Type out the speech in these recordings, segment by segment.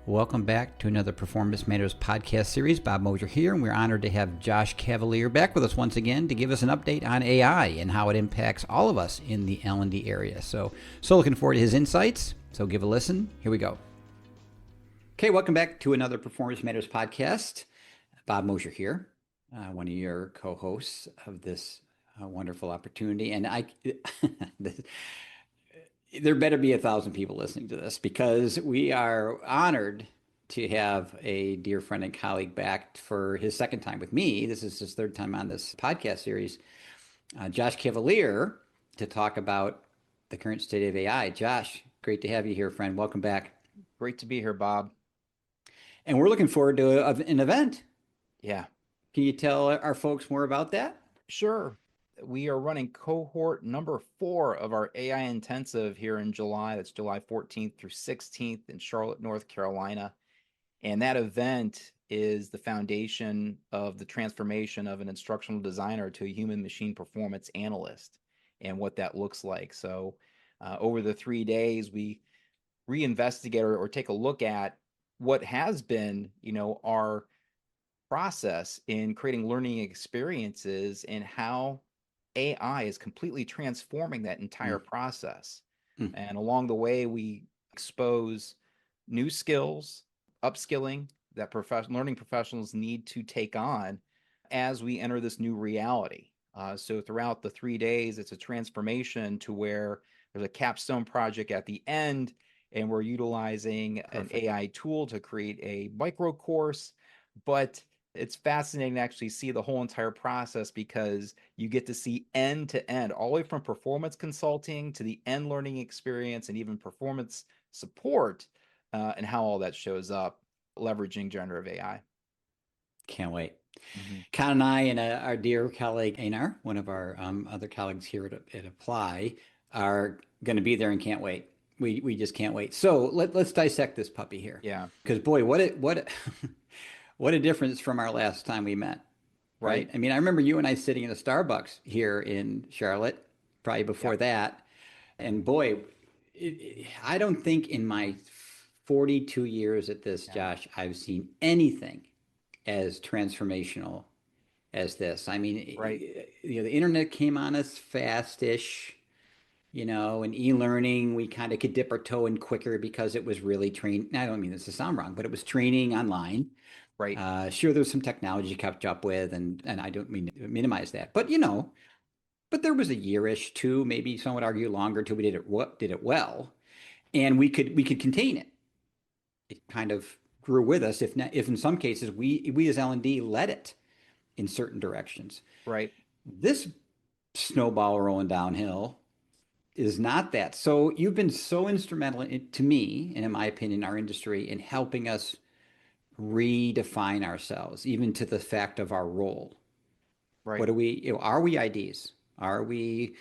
Welcome back to another Performance Matters podcast series. Bob Mosher here, and we're honored to have Josh Cavalier back with us once again to give us an update on AI and how it impacts all of us in the L&D area. So looking forward to his insights. So give a listen. Here we go. Okay, welcome back to another Performance Matters podcast. Bob Mosher here, one of your co-hosts of this wonderful opportunity. And there better be 1,000 people listening to this because we are honored to have a dear friend and colleague back for his second time with me. This is his third time on this podcast series, Josh Cavalier, to talk about the current state of AI. Josh, great to have you here, friend. Welcome back. Great to be here, Bob. And we're looking forward to an event. Yeah. Can you tell our folks more about that? Sure. We are running cohort number 4 of our AI intensive here in July. That's July 14th through 16th in Charlotte, North Carolina. And that event is the foundation of the transformation of an instructional designer to a human-machine performance analyst and what that looks like. So over the 3 days, we reinvestigate or take a look at what has been, our process in creating learning experiences and how AI is completely transforming that entire process. And along the way, we expose new skills, upskilling that learning professionals need to take on as we enter this new reality. So throughout the 3 days, it's a transformation to where there's a capstone project at the end, and we're utilizing an AI tool to create a micro course. But it's fascinating to actually see the whole entire process because you get to see end to end, all the way from performance consulting to the end learning experience and even performance support, and how all that shows up leveraging generative AI. Can't wait. Con and I and our dear colleague Einar, one of our other colleagues here at Apply, are going to be there and can't wait. We just can't wait. So let's dissect this puppy here. Yeah. Because boy, what a difference from our last time we met. Right? I mean, I remember you and I sitting in a Starbucks here in Charlotte, probably before that. And boy, I don't think in my 42 years at this, Josh, I've seen anything as transformational as this. I mean, the internet came on us fast-ish, and e-learning, we kind of could dip our toe in quicker because it was really trained. I don't mean this to sound wrong, but it was training online. Right. Sure, there's some technology kept up with, and I don't mean to minimize that, but but there was a year-ish, two, maybe some would argue longer till we did it well, and we could contain it. It kind of grew with us, if in some cases we as L&D led it in certain directions. Right. This snowball rolling downhill is not that. So you've been so instrumental to me, and in my opinion, our industry, in helping us redefine ourselves, even to the fact of our role. Right. What are we? Are we IDs? Are we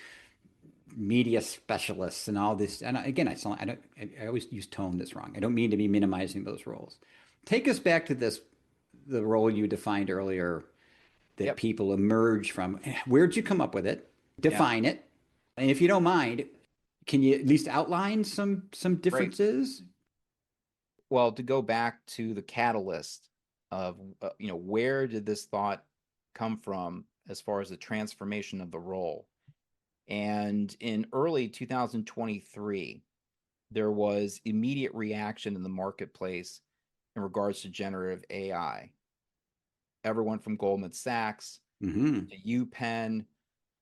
media specialists and all this? And again, I always use tone this wrong. I don't mean to be minimizing those roles. Take us back to the role you defined earlier that people emerge from. Where'd you come up with it? Define it. And if you don't mind, can you at least outline some differences? Right. Well, to go back to the catalyst of, where did this thought come from as far as the transformation of the role? And in early 2023, there was immediate reaction in the marketplace in regards to generative AI. Everyone from Goldman Sachs to UPenn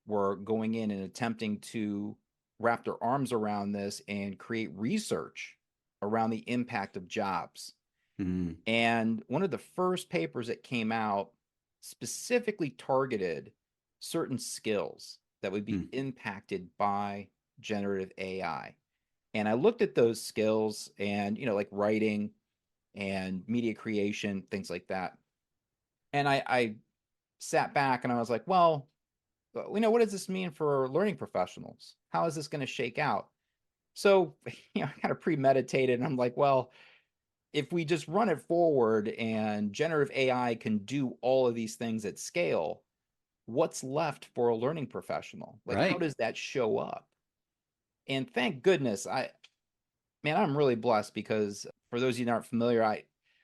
were going in and attempting to wrap their arms around this and create research around the impact of jobs. And one of the first papers that came out specifically targeted certain skills that would be impacted by generative AI. And I looked at those skills and, like writing and media creation, things like that. And I sat back and I was like, well, what does this mean for learning professionals? How is this going to shake out? So, I kind of premeditated and I'm like, well, if we just run it forward and generative AI can do all of these things at scale, what's left for a learning professional? Like, how does that show up? And thank goodness Man, I'm really blessed because for those of you that aren't familiar,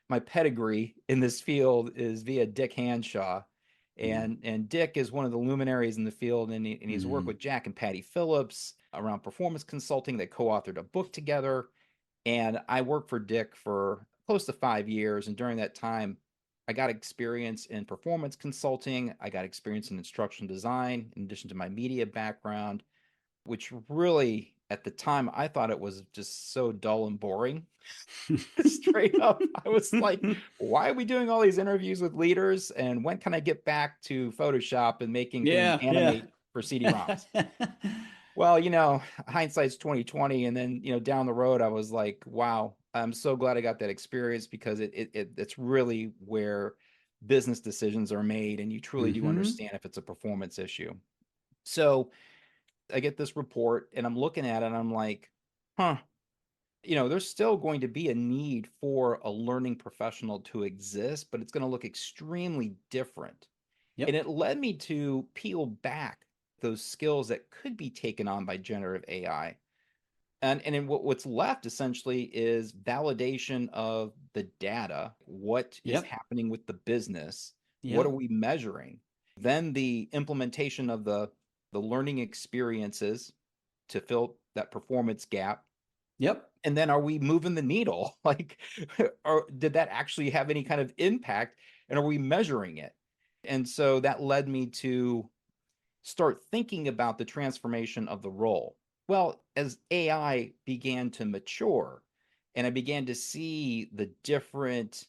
my pedigree in this field is via Dick Hanshaw. Yeah. And Dick is one of the luminaries in the field, and he's worked Mm. with Jack and Patty Phillips around performance consulting. They co-authored a book together. And I worked for Dick for close to 5 years. And during that time, I got experience in performance consulting. I got experience in instructional design, in addition to my media background, which really, at the time, I thought it was just so dull and boring. Straight up, I was like, why are we doing all these interviews with leaders? And when can I get back to Photoshop and making things Yeah, yeah. animate for CD-ROMs? Well, hindsight's 2020, and then down the road, I was like, wow, I'm so glad I got that experience because it's really where business decisions are made, and you truly do Hmm. understand if it's a performance issue. So I get this report, and I'm looking at it, and I'm like, huh, there's still going to be a need for a learning professional to exist, but it's going to look extremely different. And Yep. it led me to peel back those skills that could be taken on by generative AI. And then what's left essentially is validation of the data. What is Yep. happening with the business? What are Yep. we measuring? Then the implementation of the learning experiences to fill that performance gap. Yep. And then are we moving the needle? Like, or did that actually have any kind of impact? And are we measuring it? And so that led me to start thinking about the transformation of the role. Well, as AI began to mature and I began to see the different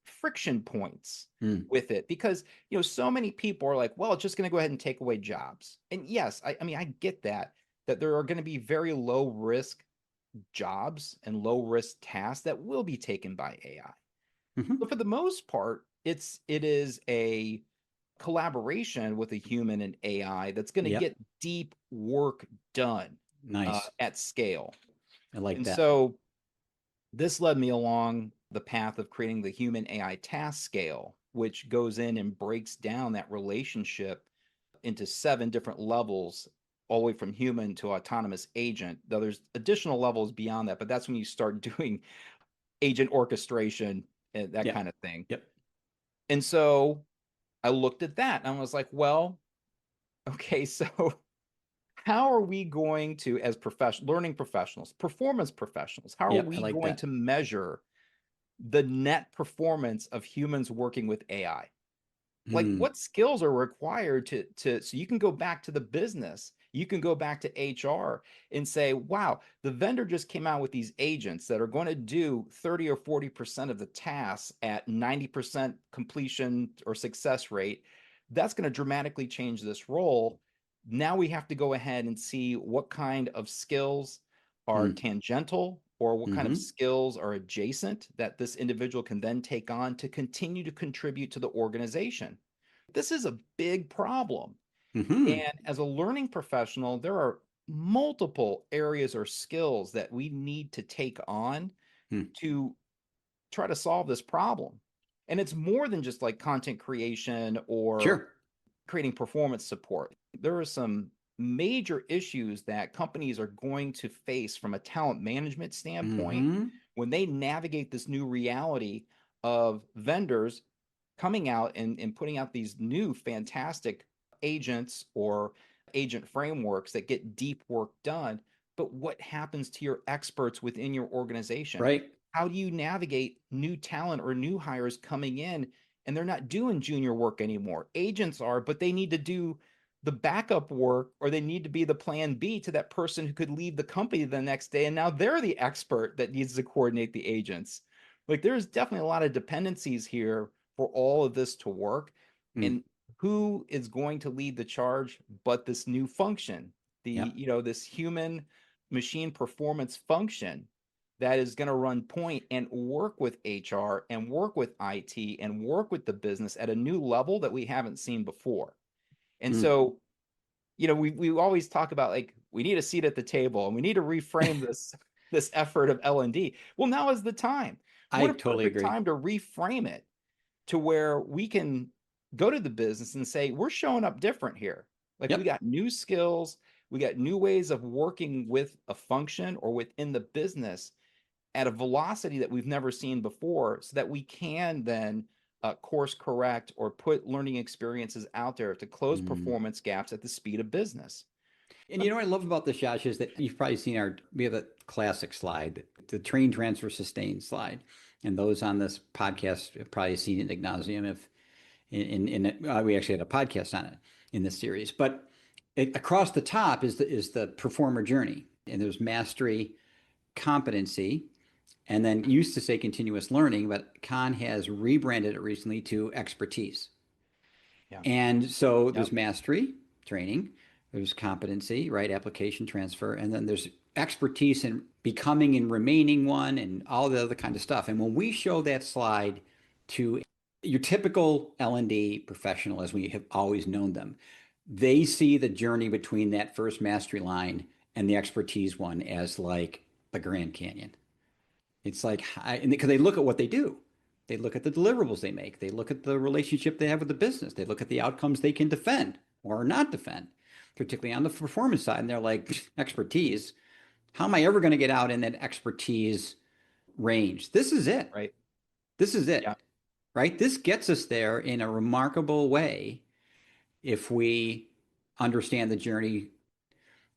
friction points Mm. with it, because, so many people are like, well, it's just going to go ahead and take away jobs. And yes, I mean, I get that there are going to be very low risk jobs and low risk tasks that will be taken by AI. Hmm. But for the most part, it is a collaboration with a human and AI that's going to Yep. get deep work done Nice. at scale. I like And that. so this led me along the path of creating the human AI task scale, which goes in and breaks down that relationship into 7 different levels, all the way from human to autonomous agent. Though there's additional levels beyond that, but that's when you start doing agent orchestration and that Yep. kind of thing. Yep. And so I looked at that and I was like, well, okay, so how are we going to, as learning professionals, performance professionals, how are Yep. I we like going that. to measure the net performance of humans working with AI? Like, Mm. what skills are required to so you can go back to the business, you can go back to HR and say, wow, the vendor just came out with these agents that are going to do 30 or 40% of the tasks at 90% completion or success rate. That's going to dramatically change this role. Now we have to go ahead and see what kind of skills are Mm. tangential or what kind of Hmm. skills are adjacent that this individual can then take on to continue to contribute to the organization. This is a big problem. Hmm. And as a learning professional, there are multiple areas or skills that we need to take on Mm. to try to solve this problem. And it's more than just like content creation or Sure. creating performance support. There are some major issues that companies are going to face from a talent management standpoint Hmm. when they navigate this new reality of vendors coming out and putting out these new fantastic agents or agent frameworks that get deep work done. But what happens to your experts within your organization? Right. How do you navigate new talent or new hires coming in and they're not doing junior work anymore? Agents are, but they need to do the backup work or they need to be the plan B to that person who could leave the company the next day. And now they're the expert that needs to coordinate the agents. Like, there's definitely a lot of dependencies here for all of this to work. Mm. And who is going to lead the charge but this new function, Yep. this human machine performance function that is going to run point and work with HR and work with IT and work with the business at a new level that we haven't seen before. And Mm. so, we always talk about, like, we need a seat at the table and we need to reframe this effort of L&D. Well, now is the time. I What a totally perfect agree. time to reframe it to where we can go to the business and say, we're showing up different here. Like, we Yep. got new skills, we got new ways of working with a function or within the business. at a velocity that we've never seen before, so that we can then course correct or put learning experiences out there to close Mm. performance gaps at the speed of business. And you know what I love about this, Josh, is that you've probably seen we have a classic slide, the train, transfer, sustain slide. And those on this podcast have probably seen it ad nauseum if we actually had a podcast on it in this series. But across the top is the performer journey. And there's mastery, competency, and then used to say continuous learning, but Khan has rebranded it recently to expertise. Yeah. And so Yep. there's mastery, training, there's competency, right? Application transfer, and then there's expertise in becoming and remaining one and all the other kind of stuff. And when we show that slide to your typical L&D professional, as we have always known them, they see the journey between that first mastery line and the expertise one as like the Grand Canyon. It's like, because they look at what they do. They look at the deliverables they make. They look at the relationship they have with the business. They look at the outcomes they can defend or not defend, particularly on the performance side. And they're like, expertise. How am I ever going to get out in that expertise range? This is it. Right. This is Yeah. it. Right? This gets us there in a remarkable way if we understand the journey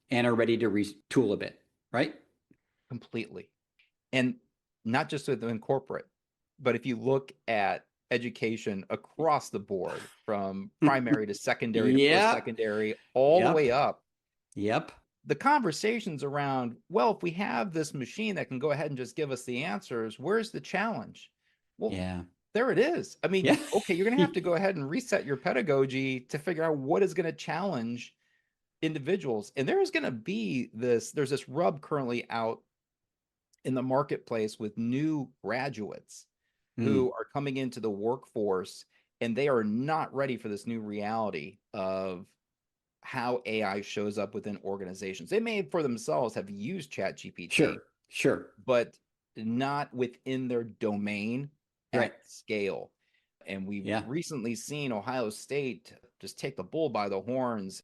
and are ready to retool a bit. Right? Completely. And not just within corporate, but if you look at education across the board, from primary to secondary to Yep. post-secondary, all the Yep. way up, Yep. the conversations around, well, if we have this machine that can go ahead and just give us the answers, where's the challenge? Well, Yeah. there it is. I mean, Yeah. okay, you're going to have to go ahead and reset your pedagogy to figure out what is going to challenge individuals. And there's going to be there's this rub currently out in the marketplace with new graduates Mm. who are coming into the workforce, and they are not ready for this new reality of how AI shows up within organizations. They may for themselves have used ChatGPT, Sure. Sure. but not within their domain Right. at scale. And we've Yeah. recently seen Ohio State just take the bull by the horns.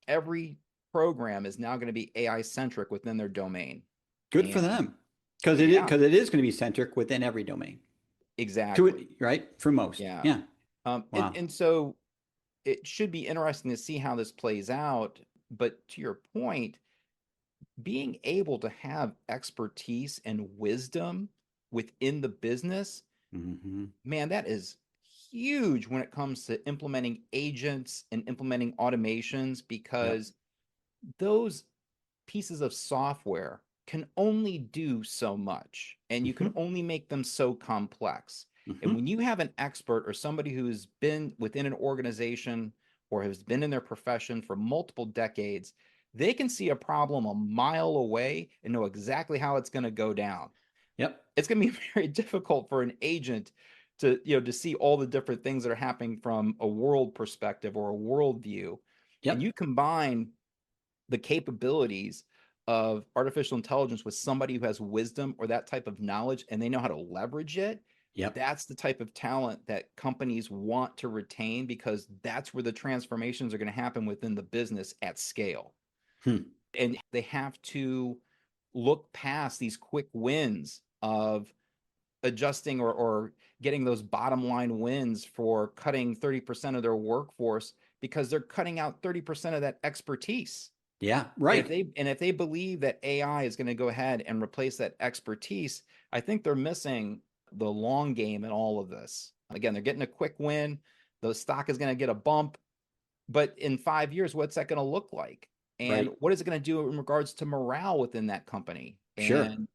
Every program is now going to be AI centric within their domain. Good for And them. Because yeah, it is going to be centric within every domain. To exactly. it, right? For most. Yeah. Yeah. And Wow. and so it should be interesting to see how this plays out. But to your point, being able to have expertise and wisdom within the business, Hmm. man, that is huge when it comes to implementing agents and implementing automations, Yep. because those pieces of software can only do so much, and you can Hmm. only make them so complex. And Hmm. when you have an expert or somebody who's been within an organization or has been in their profession for multiple decades, they can see a problem a mile away and know exactly how it's going to go down. Yep. It's going to be very difficult for an agent to, to see all the different things that are happening from a world perspective or a world view. And Yep. you combine the capabilities of artificial intelligence with somebody who has wisdom or that type of knowledge, and they know how to leverage it. Yep. That's the type of talent that companies want to retain, because that's where the transformations are going to happen within the business at scale. Hmm. And they have to look past these quick wins of adjusting or getting those bottom line wins for cutting 30% of their workforce, because they're cutting out 30% of that expertise. Yeah. And Right. if they believe that AI is going to go ahead and replace that expertise, I think they're missing the long game in all of this. Again, they're getting a quick win. The stock is going to get a bump, but in 5 years, what's that going to look like? And Right. what is it going to do in regards to morale within that company Sure. and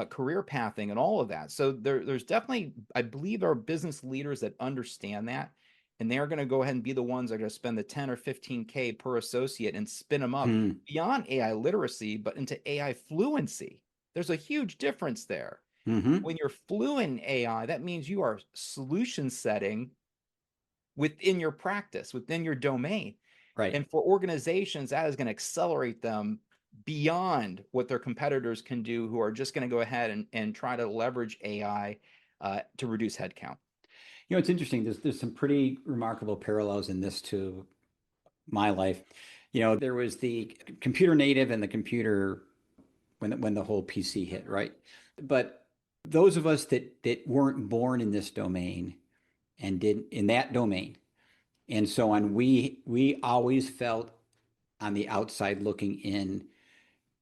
career pathing and all of that? So there's definitely, I believe, there are business leaders that understand that, and they're going to go ahead and be the ones that are going to spend the 10 or 15K per associate and spin them up Hmm. beyond AI literacy, but into AI fluency. There's a huge difference there. Hmm. When you're fluent in AI, that means you are solution setting within your practice, within your domain. Right. And for organizations, that is going to accelerate them beyond what their competitors can do, who are just going to go ahead and try to leverage AI to reduce headcount. You know, it's interesting. There's some pretty remarkable parallels in this to my life. You know, there was the computer native and the computer when the whole PC hit, right? But those of us that weren't born in this domain and did in that domain and so on, we always felt on the outside looking in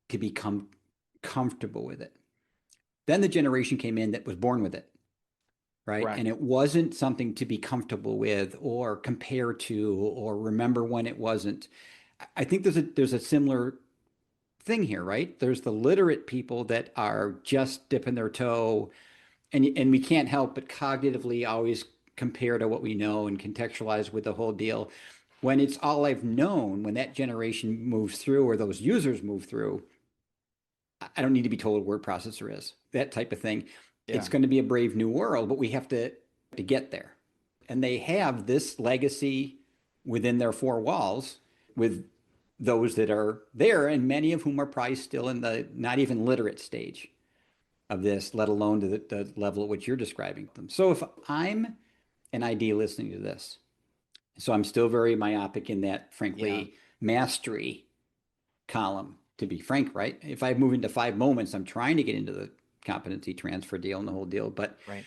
to become comfortable with it. Then the generation came in that was born with it, right? Correct. And it wasn't something to be comfortable with or compare to or remember when it wasn't. I think there's a similar thing here, right? There's the literate people that are just dipping their toe, and we can't help but cognitively always compare to what we know and contextualize with the whole deal. When it's all I've known, when that generation moves through or those users move through, I don't need to be told what a word processor is, that type of thing. It's Yeah. going to be a brave new world, but we have to get there. And they have this legacy within their four walls with those that are there, and many of whom are probably still in the not even literate stage of this, let alone to the level at which you're describing them. So if I'm an ID listening to this, so I'm still very myopic in that, Yeah. frankly, mastery column, to be frank, right? If I move into 5 moments, I'm trying to get into the competency transfer deal and the whole deal, but Right.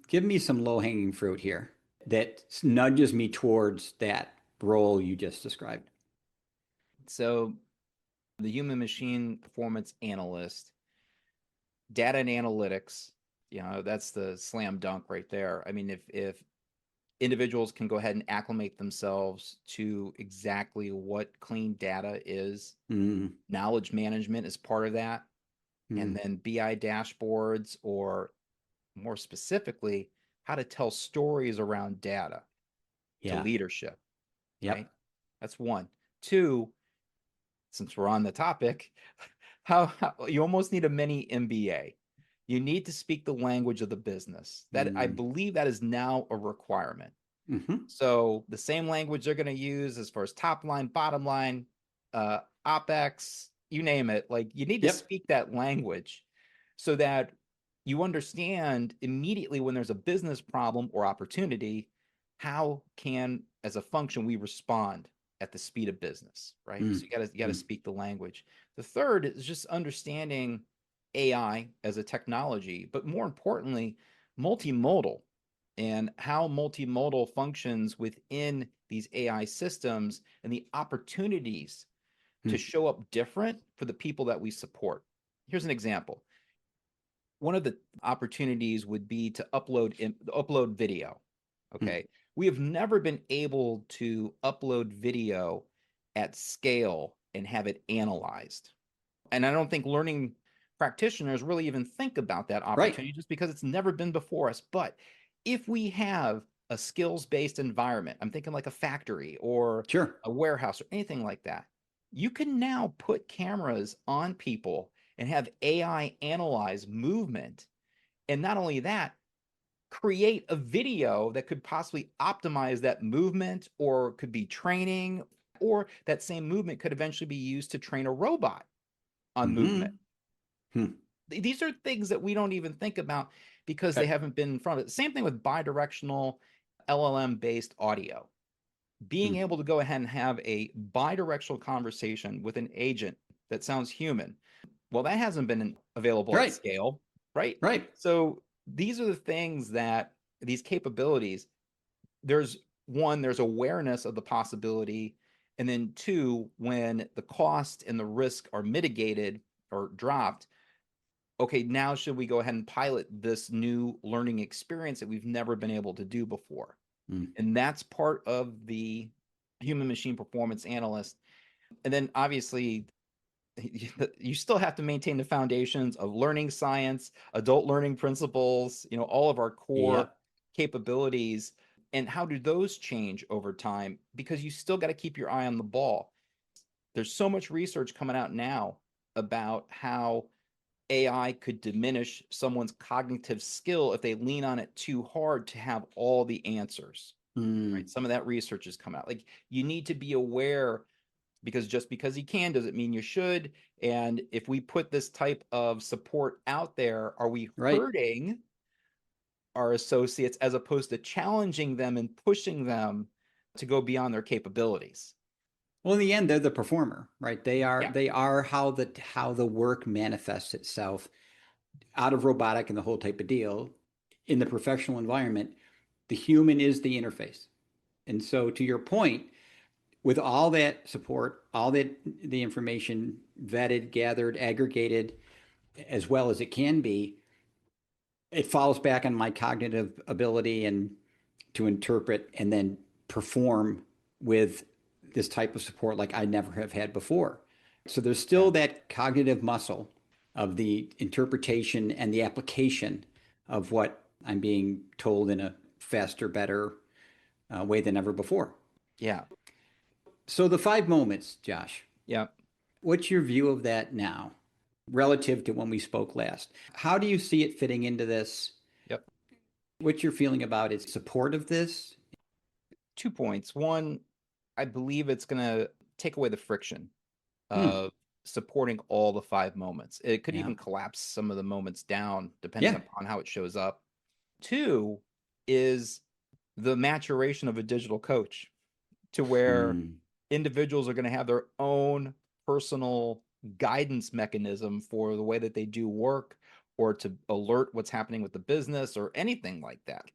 give me some low hanging fruit here that nudges me towards that role you just described. So the human machine performance analyst, data and analytics, that's the slam dunk right there. I mean, if individuals can go ahead and acclimate themselves to exactly what clean data is, Mm, knowledge management is part of that, and mm, then BI dashboards, or more specifically, how to tell stories around data to yeah. leadership, right? Yep. That's one. Two, since we're on the topic, how you almost need a mini MBA. You need to speak the language of the business. That, I Mm, believe, that is now a requirement. mm-hmm. So the same language they're going to use as far as top line, bottom line, OpEx, you name it. Like, you need to Yep. speak that language so that you understand immediately when there's a business problem or opportunity, how can, as a function, we respond at the speed of business, right? So Mm, you got to mm, speak the language. The third is just understanding AI as a technology, but more importantly, multimodal, and how multimodal functions within these AI systems and the opportunities to mm. show up different for the people that we support. Here's an example. One of the opportunities would be to upload video. Mm. Okay. We have never been able to upload video at scale and have it analyzed. And I don't think learning practitioners really even think about that Right. opportunity, just because it's never been before us. But if we have a skills-based environment, I'm thinking like a factory or Sure. a warehouse or anything like that, you can now put cameras on people and have AI analyze movement. And not only that, create a video that could possibly optimize that movement, or could be training, or that same movement could eventually be used to train a robot on movement. Mm-hmm. Hmm. These are things that we don't even think about because they Okay. haven't been in front of it. Same thing with bidirectional LLM based audio. Being Mm. able to go ahead and have a bidirectional conversation with an agent that sounds human, well, that hasn't been available at Right. scale, right? Right. So these are the things that, these capabilities, there's one, there's awareness of the possibility. And then two, when the cost and the risk are mitigated or dropped, okay, now should we go ahead and pilot this new learning experience that we've never been able to do before? Mm. And that's part of the human machine performance analyst. And then obviously, you still have to maintain the foundations of learning science, adult learning principles, all of our core Yep. capabilities. And how do those change over time? Because you still got to keep your eye on the ball. There's so much research coming out now about how AI could diminish someone's cognitive skill if they lean on it too hard to have all the answers, Mm. right? Some of that research has come out. Like, you need to be aware, because just because he can doesn't mean you should. And if we put this type of support out there, are we Right. hurting our associates as opposed to challenging them and pushing them to go beyond their capabilities? Well, in the end, they're the performer, right? They are Yeah. they are how the work manifests itself out of robotic and the whole type of deal in the professional environment. The human is the interface. And so to your point, with all that support, all that the information vetted, gathered, aggregated as well as it can be, it falls back on my cognitive ability and to interpret and then perform with this type of support like I never have had before. So there's still Yeah. that cognitive muscle of the interpretation and the application of what I'm being told in a faster, better way than ever before. Yeah. So the 5 moments, Josh, Yeah. what's your view of that now relative to when we spoke last? How do you see it fitting into this? Yep. What's your feeling about its support of this? 2 points. One, I believe it's going to take away the friction Hmm. of supporting all the 5 moments. It could Yeah. even collapse some of the moments down depending Yeah. upon how it shows up. Two is the maturation of a digital coach to where Hmm. individuals are going to have their own personal guidance mechanism for the way that they do work or to alert what's happening with the business or anything like that.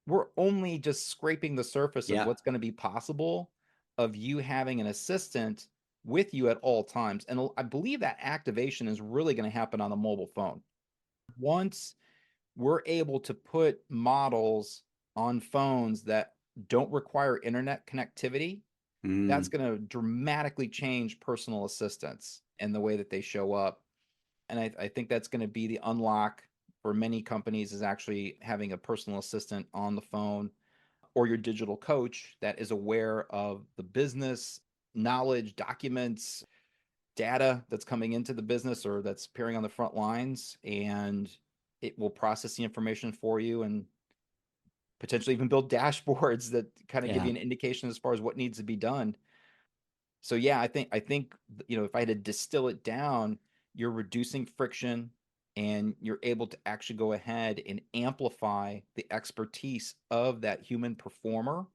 We're only just scraping the surface of Yeah. what's going to be possible of you having an assistant with you at all times. And I believe that activation is really going to happen on the mobile phone. Once we're able to put models on phones that don't require internet connectivity, that's Hmm. going to dramatically change personal assistants and the way that they show up. And I think that's going to be the unlock for many companies is actually having a personal assistant on the phone or your digital coach that is aware of the business knowledge, documents, data that's coming into the business or that's appearing on the front lines, and it will process the information for you and potentially even build dashboards that kind of give Yeah. you an indication as far as what needs to be done. So yeah, I think if I had to distill it down, you're reducing friction and you're able to actually go ahead and amplify the expertise of that human performer,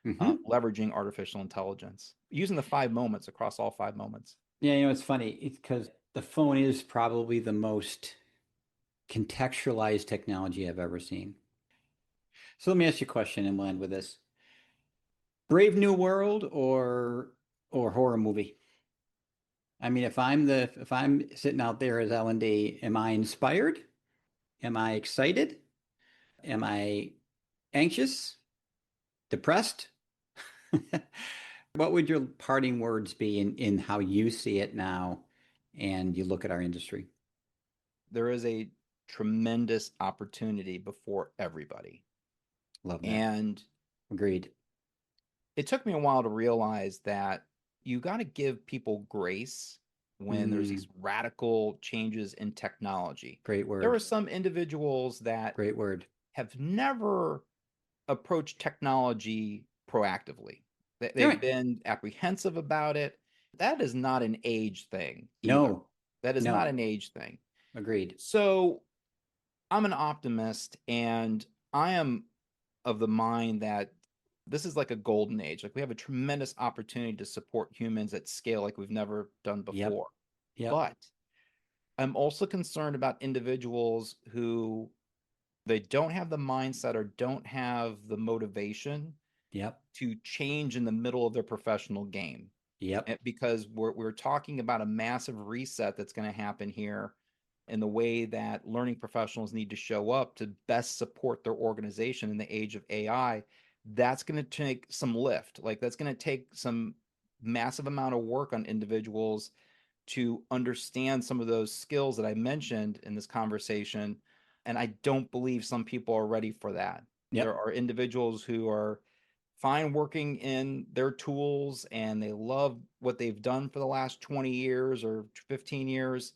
Hmm. leveraging artificial intelligence, using the 5 moments across all 5 moments. Yeah, it's funny. It's because the phone is probably the most contextualized technology I've ever seen. So let me ask you a question and we'll end with this. Brave New World or horror movie? I mean, if I'm sitting out there as L&D, am I inspired? Am I excited? Am I anxious? Depressed? What would your parting words be in how you see it now and you look at our industry? There is a tremendous opportunity before everybody. Love that. And Agreed. it took me a while to realize that you got to give people grace when there's Mm, these radical changes in technology. great There word. are some individuals that Great word. have never approached technology proactively. All They've right. been apprehensive about it. That is not an age thing either. No, That is not no. an age thing. Agreed. So I'm an optimist and I am of the mind that this is like a golden age. Like we have a tremendous opportunity to support humans at scale like we've never done Yep. before. Yep. But I'm also concerned about individuals who they don't have the mindset or don't have the motivation Yep. to change in the middle of their professional game. Yep. Because we're talking about a massive reset that's going to happen here in the way that learning professionals need to show up to best support their organization in the age of AI. That's going to take some lift. Like that's going to take some massive amount of work on individuals to understand some of those skills that I mentioned in this conversation. And I don't believe some people are ready for that. There Yep. are individuals who are fine working in their tools and they love what they've done for the last 20 years or 15 years,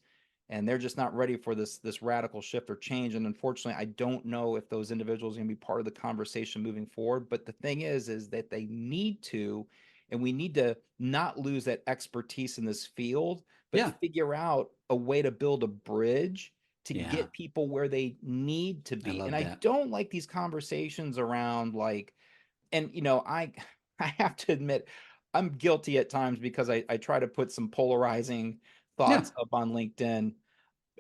and they're just not ready for this radical shift or change. And unfortunately, I don't know if those individuals are going to be part of the conversation moving forward. But the thing is that they need to, and we need to not lose that expertise in this field, but Yeah. figure out a way to build a bridge to Yeah. get people where they need to I be. And love I that. don't like these conversations around like, and I I have to admit, I'm guilty at times because I try to put some polarizing Yeah. thoughts up on LinkedIn.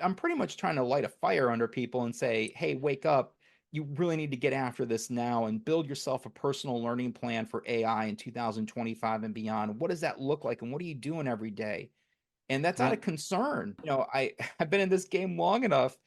I'm pretty much trying to light a fire under people and say, hey, wake up. You really need to get after this now and build yourself a personal learning plan for AI in 2025 and beyond. What does that look like? And what are you doing every day? And that's out of Well, concern. I've been in this game long enough.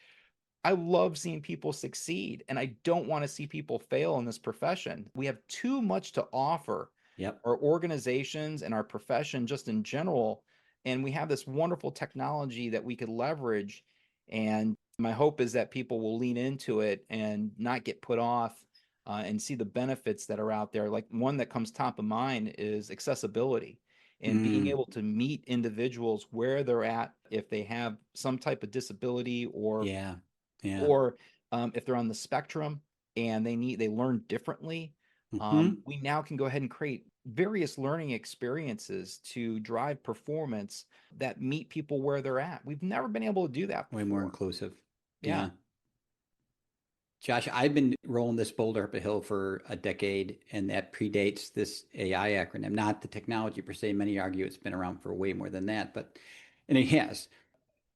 I love seeing people succeed, and I don't want to see people fail in this profession. We have too much to offer yep. our organizations and our profession just in general. And we have this wonderful technology that we could leverage. And my hope is that people will lean into it and not get put off and see the benefits that are out there. Like one that comes top of mind is accessibility and being Mm, able to meet individuals where they're at if they have some type of disability yeah. Yeah. or if they're on the spectrum and they learn differently. Hmm. We now can go ahead and create various learning experiences to drive performance that meet people where they're at. We've never been able to do that Way more before. inclusive. Yeah. Yeah. Josh, I've been rolling this boulder up a hill for a decade, and that predates this AI acronym, not the technology per se. Many argue it's been around for way more than that, and it has.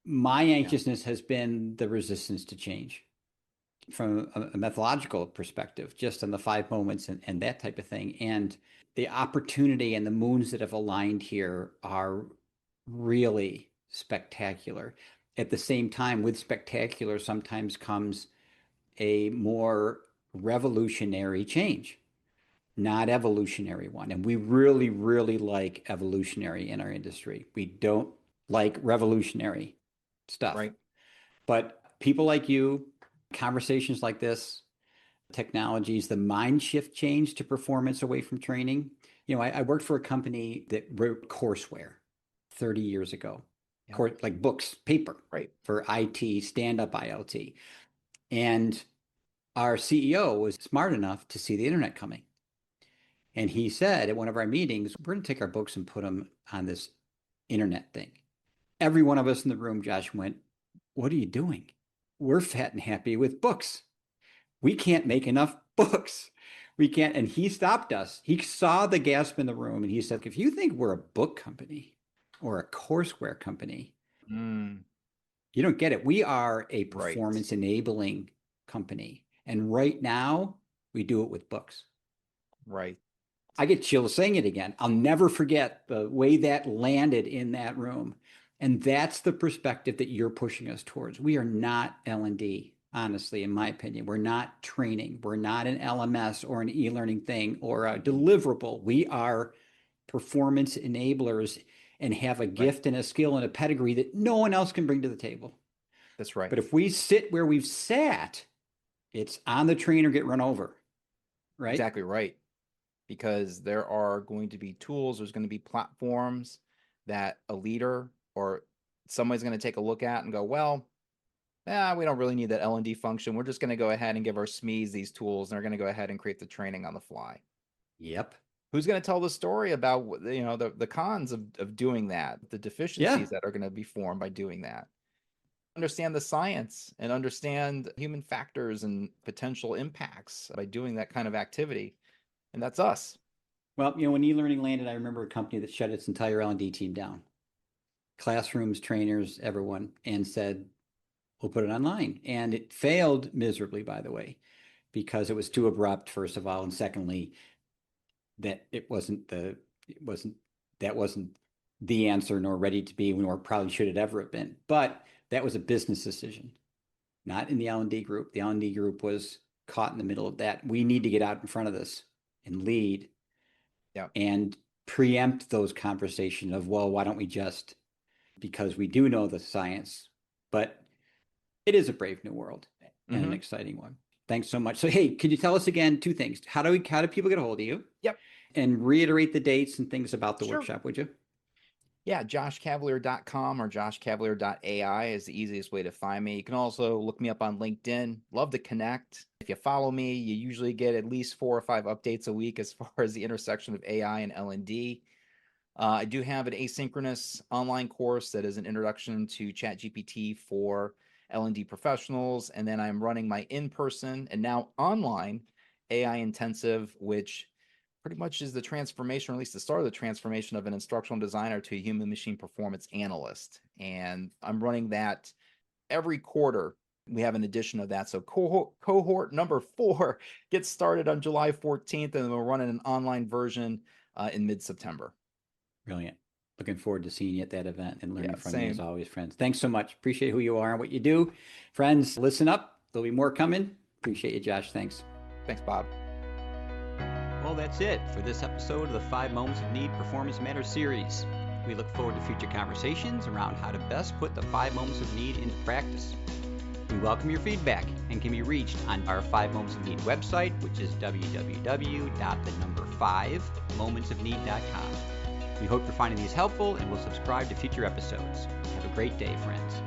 My Yeah. anxiousness has been the resistance to change from a methodological perspective, just on the 5 moments and that type of thing. And the opportunity and the moons that have aligned here are really spectacular. At the same time, with spectacular sometimes comes a more revolutionary change, not evolutionary one. And we really, really like evolutionary in our industry. We don't like revolutionary stuff. Right. But people like you, conversations like this, technologies, the mind shift change to performance away from training. I worked for a company that wrote courseware 30 years ago, Yeah. like books, paper Right. for IT, stand-up IoT. And our CEO was smart enough to see the internet coming. And he said at one of our meetings, we're going to take our books and put them on this internet thing. Every one of us in the room, Josh, went, what are you doing? We're fat and happy with books. We can't make enough books. We can't. And he stopped us. He saw the gasp in the room and he said, if you think we're a book company or a courseware company, Mm, you don't get it. We are a right. performance enabling company. And right now, we do it with books. Right. I get chills saying it again. I'll never forget the way that landed in that room. And that's the perspective that you're pushing us towards. We are not L&D, honestly, in my opinion. We're not training. We're not an LMS or an e-learning thing or a deliverable. We are performance enablers and have a Right. gift and a skill and a pedigree that no one else can bring to the table. That's right. But if we sit where we've sat, it's on the train or get run over, right? Exactly right. Because there are going to be tools, there's going to be platforms that a leader or somebody's going to take a look at and go, well, we don't really need that L&D function. We're just going to go ahead and give our SMEs these tools, and they're going to go ahead and create the training on the fly. Yep. Who's going to tell the story about the cons of doing that, the Yeah. deficiencies that are going to be formed by doing that? Understand the science and understand human factors and potential impacts by doing that kind of activity. And that's us. Well, when e-learning landed, I remember a company that shut its entire L&D team down. Classrooms, trainers, everyone, and said, we'll put it online. And it failed miserably, by the way, because it was too abrupt, first of all, and secondly, that that wasn't the answer nor ready to be, nor probably should it ever have been. But that was a business decision, not in the L&D group. The L&D group was caught in the middle of that. We need to get out in front of this and lead Yeah. and preempt those conversations of, well, why don't we just, because we do know the science, but it is a brave new world and an Mm-hmm. exciting one. Thanks so much. So, hey, could you tell us again two things? How do people get a hold of you? Yep. And reiterate the dates and things about the Sure. workshop, would you? Yeah, joshcavalier.com or joshcavalier.ai is the easiest way to find me. You can also look me up on LinkedIn. Love to connect. If you follow me, you usually get at least 4 or 5 updates a week as far as the intersection of AI and L&D. I do have an asynchronous online course that is an introduction to ChatGPT for L&D professionals. And then I'm running my in-person and now online AI intensive, which pretty much is the transformation, or at least the start of the transformation of an instructional designer to a human-machine performance analyst. And I'm running that every quarter. We have an edition of that. So cohort number 4 gets started on July 14th, and we're running an online version in mid-September. Brilliant. Looking forward to seeing you at that event and learning from same. you as always, friends. Thanks so much. Appreciate who you are and what you do. Friends, listen up. There'll be more coming. Appreciate you, Josh. Thanks. Thanks, Bob. Well, that's it for this episode of the 5 Moments of Need Performance Matters series. We look forward to future conversations around how to best put the 5 Moments of Need into practice. We welcome your feedback and can be reached on our 5 Moments of Need website, which is www.5momentsofneed.com. We hope you're finding these helpful and will subscribe to future episodes. Have a great day, friends.